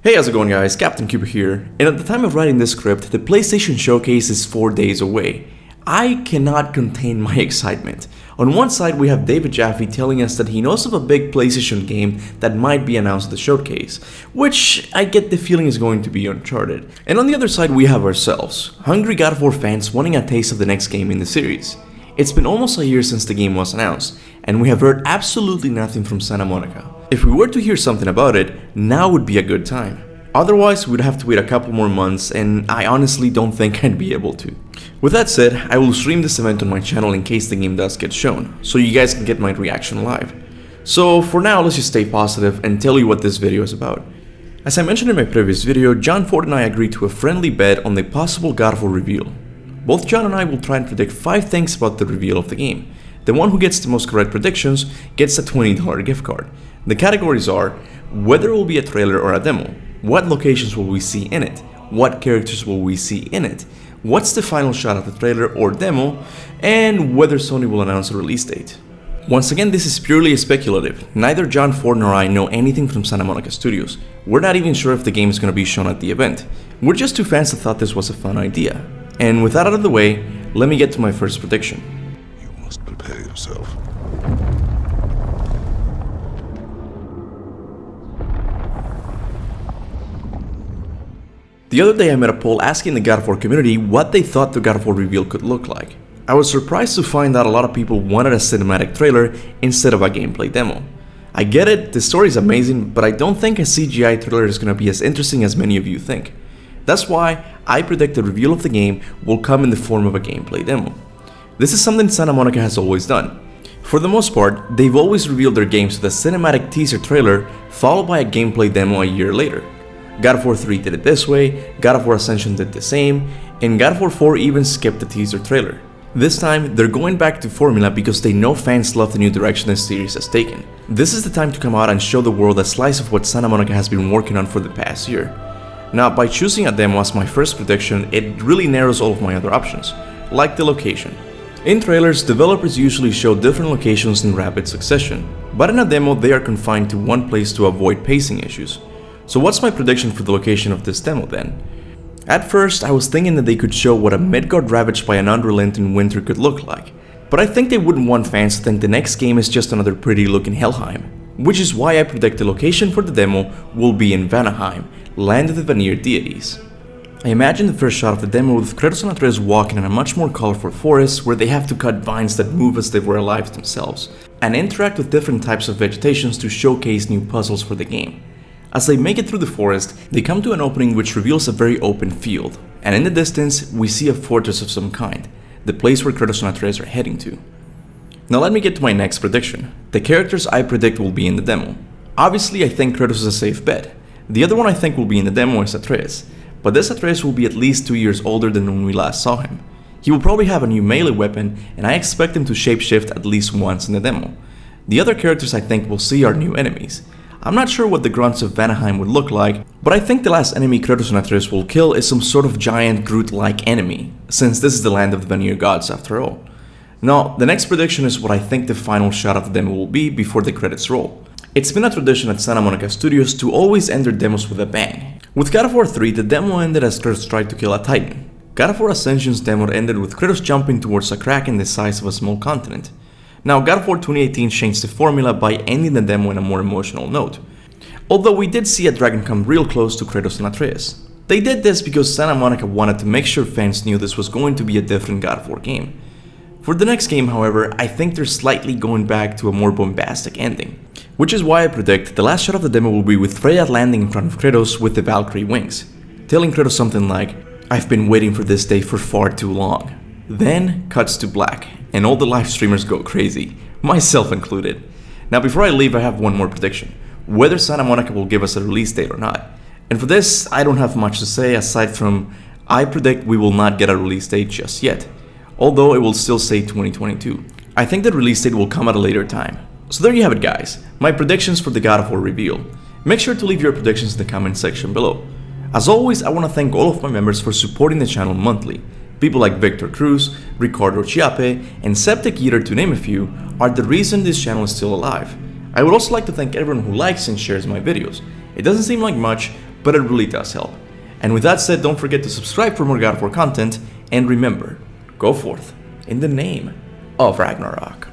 Hey, how's it going guys? Captain Kuba here, and at the time of writing this script, the PlayStation Showcase is 4 days away. I cannot contain my excitement. On one side we have David Jaffe telling us that he knows of a big PlayStation game that might be announced at the showcase, which I get the feeling is going to be Uncharted. And on the other side we have ourselves, hungry God of War fans wanting a taste of the next game in the series. It's been almost a year since the game was announced, and we have heard absolutely nothing from Santa Monica. If we were to hear something about it, now would be a good time. Otherwise, we'd have to wait a couple more months, and I honestly don't think I'd be able to. With that said, I will stream this event on my channel in case the game does get shown, so you guys can get my reaction live. So for now, let's just stay positive and tell you what this video is about. As I mentioned in my previous video, John Ford and I agreed to a friendly bet on the possible God of War reveal. Both John and I will try and predict 5 things about the reveal of the game. The one who gets the most correct predictions gets a $20 gift card. The categories are whether it will be a trailer or a demo, what locations will we see in it, what characters will we see in it, what's the final shot of the trailer or demo, and whether Sony will announce a release date. Once again, this is purely speculative. Neither John Ford nor I know anything from Santa Monica Studios. We're not even sure if the game is going to be shown at the event. We're just two fans that thought this was a fun idea. And with that out of the way, let me get to my first prediction. You must prepare yourself. The other day I made a poll asking the God of War community what they thought the God of War reveal could look like. I was surprised to find out a lot of people wanted a cinematic trailer instead of a gameplay demo. I get it, the story is amazing, but I don't think a CGI trailer is going to be as interesting as many of you think. That's why I predict the reveal of the game will come in the form of a gameplay demo. This is something Santa Monica has always done. For the most part, they've always revealed their games with a cinematic teaser trailer followed by a gameplay demo a year later. God of War 3 did it this way, God of War Ascension did the same, and God of War 4 even skipped the teaser trailer. This time, they're going back to formula because they know fans love the new direction this series has taken. This is the time to come out and show the world a slice of what Santa Monica has been working on for the past year. Now, by choosing a demo as my first prediction, it really narrows all of my other options, like the location. In trailers, developers usually show different locations in rapid succession, but in a demo they are confined to one place to avoid pacing issues. So what's my prediction for the location of this demo then? At first, I was thinking that they could show what a Midgard ravaged by an unrelenting winter could look like, but I think they wouldn't want fans to think the next game is just another pretty looking Helheim, which is why I predict the location for the demo will be in Vanaheim, land of the Vanir deities. I imagine the first shot of the demo with Kratos and Atreus walking in a much more colorful forest where they have to cut vines that move as they were alive themselves, and interact with different types of vegetations to showcase new puzzles for the game. As they make it through the forest, they come to an opening which reveals a very open field, and in the distance we see a fortress of some kind, the place where Kratos and Atreus are heading to. Now let me get to my next prediction. The characters I predict will be in the demo. Obviously I think Kratos is a safe bet. The other one I think will be in the demo is Atreus, but this Atreus will be at least 2 years older than when we last saw him. He will probably have a new melee weapon, and I expect him to shapeshift at least once in the demo. The other characters I think we'll see are new enemies. I'm not sure what the grunts of Vanaheim would look like, but I think the last enemy Kratos and Atreus will kill is some sort of giant Groot-like enemy, since this is the land of the Vanir gods after all. Now, the next prediction is what I think the final shot of the demo will be before the credits roll. It's been a tradition at Santa Monica Studios to always end their demos with a bang. With God of War 3, the demo ended as Kratos tried to kill a titan. God of War Ascension's demo ended with Kratos jumping towards a kraken the size of a small continent. Now, God of War 2018 changed the formula by ending the demo in a more emotional note. Although we did see a dragon come real close to Kratos and Atreus. They did this because Santa Monica wanted to make sure fans knew this was going to be a different God of War game. For the next game, however, I think they're slightly going back to a more bombastic ending. Which is why I predict the last shot of the demo will be with Freya landing in front of Kratos with the Valkyrie wings, telling Kratos something like, "I've been waiting for this day for far too long." Then cuts to black, and all the live streamers go crazy, myself included. Now before I leave, I have one more prediction, whether Santa Monica will give us a release date or not. And for this, I don't have much to say aside from, I predict we will not get a release date just yet, although it will still say 2022. I think the release date will come at a later time. So there you have it guys, my predictions for the God of War reveal. Make sure to leave your predictions in the comment section below. As always, I want to thank all of my members for supporting the channel monthly. People like Victor Cruz, Ricardo Chiape, and Septic Eater, to name a few, are the reason this channel is still alive. I would also like to thank everyone who likes and shares my videos. It doesn't seem like much, but it really does help. And with that said, don't forget to subscribe for more God of War content, and remember, go forth in the name of Ragnarok.